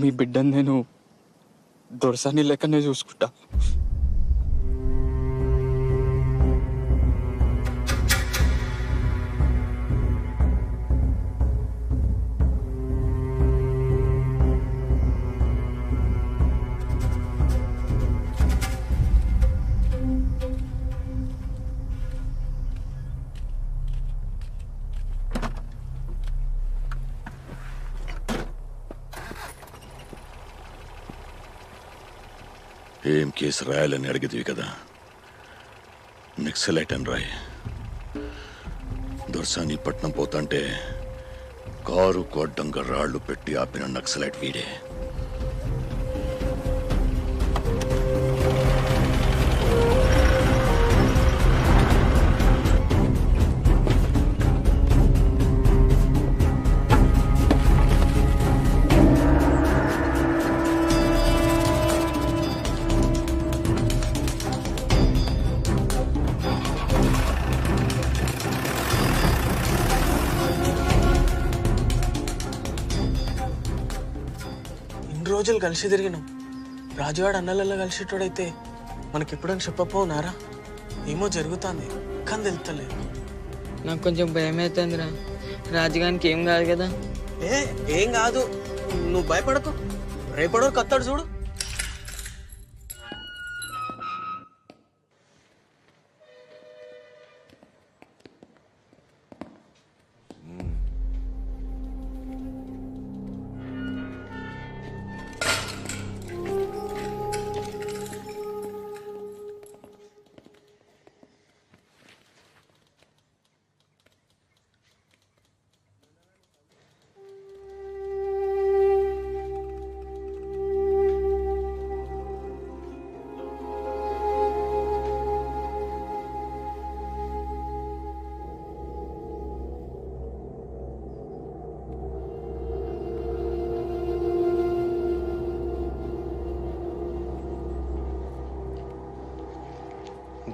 మీ బిడ్డని నేను దొరసాని లెక్కనే చూసుకుంటా. ఏం కేసు రాయాలని అడిగిదివి కదా, నక్సలైట్ అని రాయి. దొరసాని పట్నం పోతాంటే కారు కొడ్డంగా రాళ్లు పెట్టి ఆపిన నక్సలైట్ వీడే. రోజులు కలిసి తిరిగినాం. రాజువాడు అన్నలలో కలిసేటోడైతే మనకెప్పుడని చెప్పపోనారా? ఏమో జరుగుతుంది కానీ తెలుస్తలేదు. నాకు కొంచెం భయం అవుతుందిరా. రాజుగానికి ఏం కాదు కదా? ఏం కాదు, నువ్వు భయపడకు. రేపడో కత్తాడు చూడు.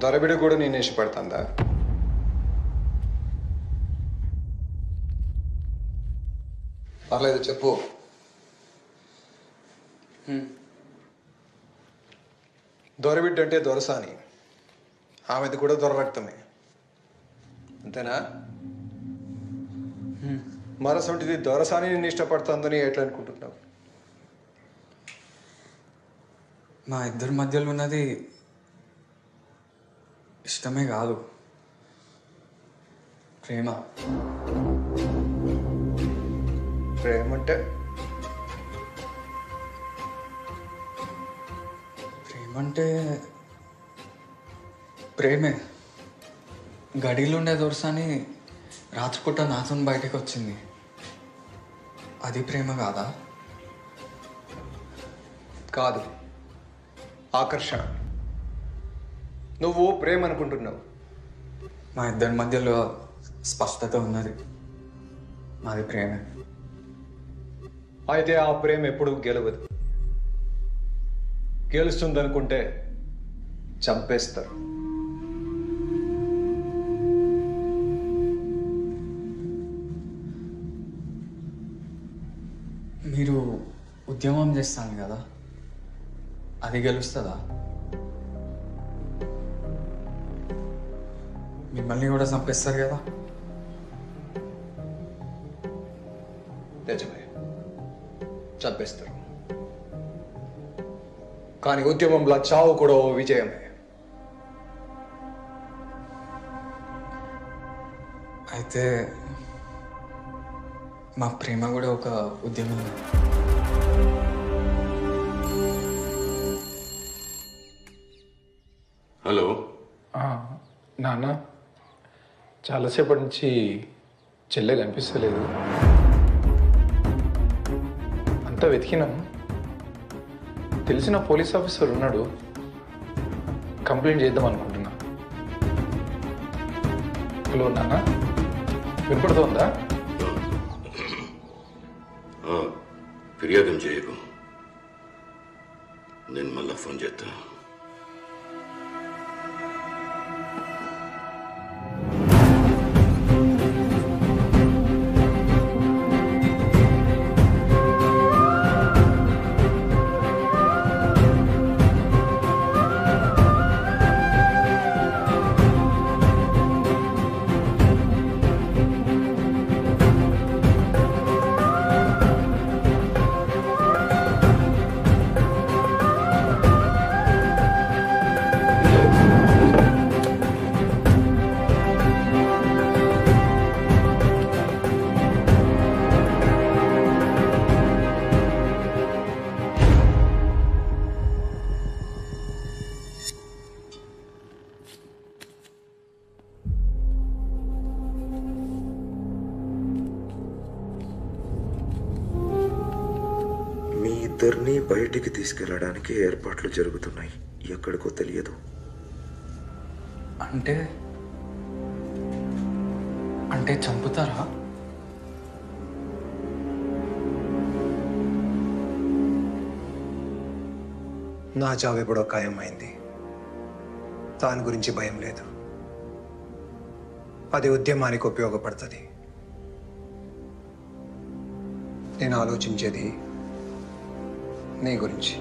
దొరబిడ కూడా నేను ఇష్టపడుతుందా? పర్లేదు చెప్పు. దొరబిడ్డ అంటే దొరసాని, ఆమెది కూడా దొర రక్తమే, అంతేనా? మరసొంటిది దొరసాని నేను ఇష్టపడుతుందని ఎట్లా అనుకుంటున్నావు? మా ఇద్దరి మధ్యలో ఉన్నది ఇష్టమే కాదు, ప్రేమ. ప్రేమ అంటే? ప్రేమ అంటే ప్రేమే. గడిలో ఉండే దొరసాని రాత్రిపూట నాతో బయటకు వచ్చింది, అది ప్రేమ కాదా? కాదు, ఆకర్షణ. నువ్వు ప్రేమ అనుకుంటున్నావు. మా ఇద్దరి మధ్యలో స్పష్టత ఉన్నది, మాది ప్రేమే. అయితే ఆ ప్రేమ ఎప్పుడు గెలవదు. గెలుస్తుందనుకుంటే చంపేస్తారు. మీరు ఉద్యమం చేస్తాను కదా, అది గెలుస్తుందా? మిమ్మల్ని కూడా చంపేస్తారు కదా? నిజమే, చంపేస్తారు. కానీ ఉద్యమంలో చావు కూడా ఓ విజయమే. అయితే మా ప్రేమ కూడా ఒక ఉద్యమం. హలో నాన్న, చాలాసేపటి నుంచి చెల్లె కనిపిస్తలేదు. అంతా వెతికినాం. తెలిసిన పోలీస్ ఆఫీసర్ ఉన్నాడు, కంప్లైంట్ చేద్దాం అనుకుంటున్నా. హలో నాన్న, వినపడుతోందా? ఫిర్యాదు చేయకు, నేను మళ్ళా ఫోన్ చేస్తా. ఇద్దరిని బయటికి తీసుకెళ్ళడానికి ఏర్పాట్లు జరుగుతున్నాయి. ఎక్కడికో తెలియదు. అంటే అంటే చంపుతారా? నా చావు ఎప్పుడో ఖాయమైంది. దాని గురించి భయం లేదు. అది ఉద్యమానికి ఉపయోగపడుతుంది. నేను ఆలోచించేది నీ గురించి.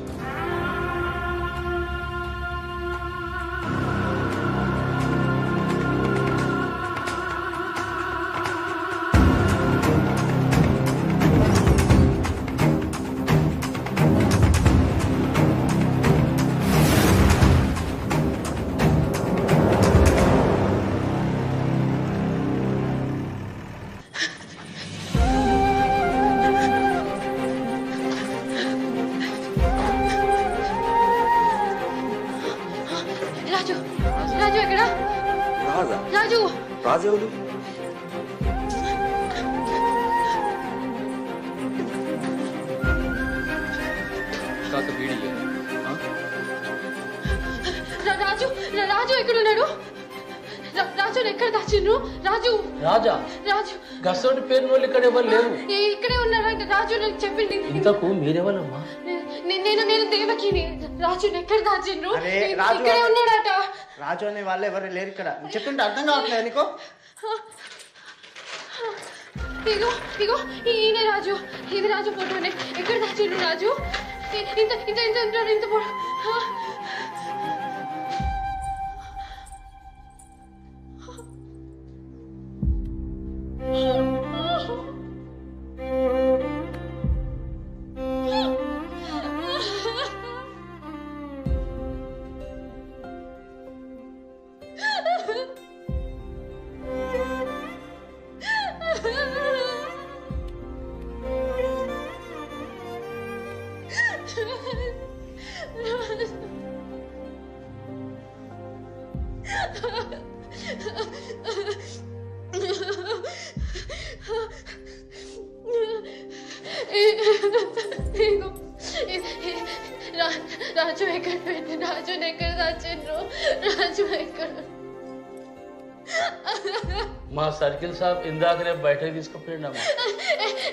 రాజు రాజు ఎక్కడ? రాజు రాజేవులు రాజు రాజు ఎక్కడున్నాడు? రాజు ఎక్కడ దాచిండ్రు? రాజు రాజా రాజు గసోటి పేరు వాళ్ళు ఇక్కడ ఎవరు లేరు. ఇక్కడే ఉన్నాడు రాజు. నాకు చెప్పింది. ఇంతకు మీరెవరమ్మా? నేను దేవకిని. రాజు ఎక్కడ దాచిండ్రు? అరే, రాజు ఇక్కడే ఉన్నాడట. రాజు అనే వాళ్ళు ఎవరు లేరు ఇక్కడ. చెప్తుంటే అర్థం కావట్లేదు నీకు. ఇగో ఇగో ఈయన రాజు. ఇది రాజు ఫోటోనే. ఎక్కడ దాచిండ్రు రాజు? ఇంత ఇంత ఇంత ఉంటాడు. ఇంత పొడ రాజు ఎక్కడ పెట్టి? రాజు ఎక్కడ దాచిండ్రు? రాజు ఎక్కడ? మా సర్కిల్ సాబ్ ఇందాకనే బయటకు తీసుకుపోయిండమ్మా.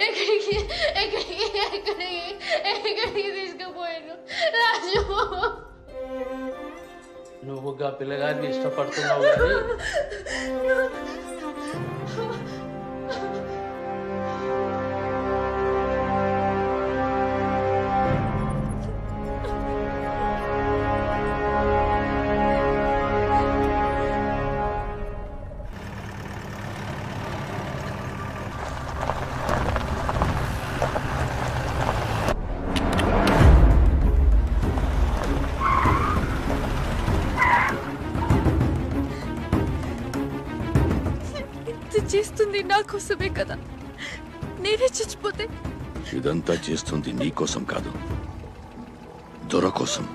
ఎక్కడికి ఎక్కడికి ఎక్కడికి ఎక్కడికి తీసుకుపోయాను రాజు? నువ్వు గా పిల్లగారిని ఇష్టపడుతున్నావు కానీ చేస్తుంది నా కోసమే కదా. నేనే చచ్చిపోతే ఇదంతా చేస్తుంది నీ కోసం కాదు, దొర కోసం.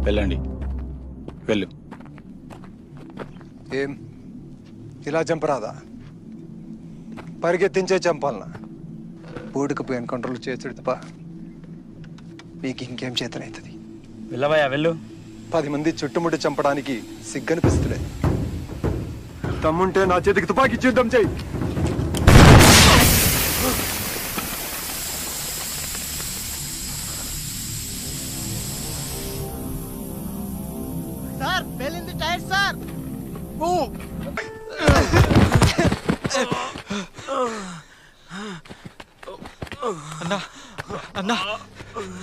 వెళ్ళండి, వెళ్ళు. ఏం ఇలా చంపరాదా? పరిగెత్తించే చంపాలనా? బూడికి పోయిన కంట్రోల్ చేతుడు తప్ప మీకు ఇంకేం చేతనవుతుంది? వెళ్ళవయ్యా, వెళ్ళు. 10 మంది చుట్టుముట్టి చంపడానికి సిగ్గనిపిస్తులే. తమ్ముంటే నా చేతికి తుపాకీ ఇచ్చేద్దాం. చెయ్యి. సార్ పేలింది టైర్ సార్. అన్నా అన్నా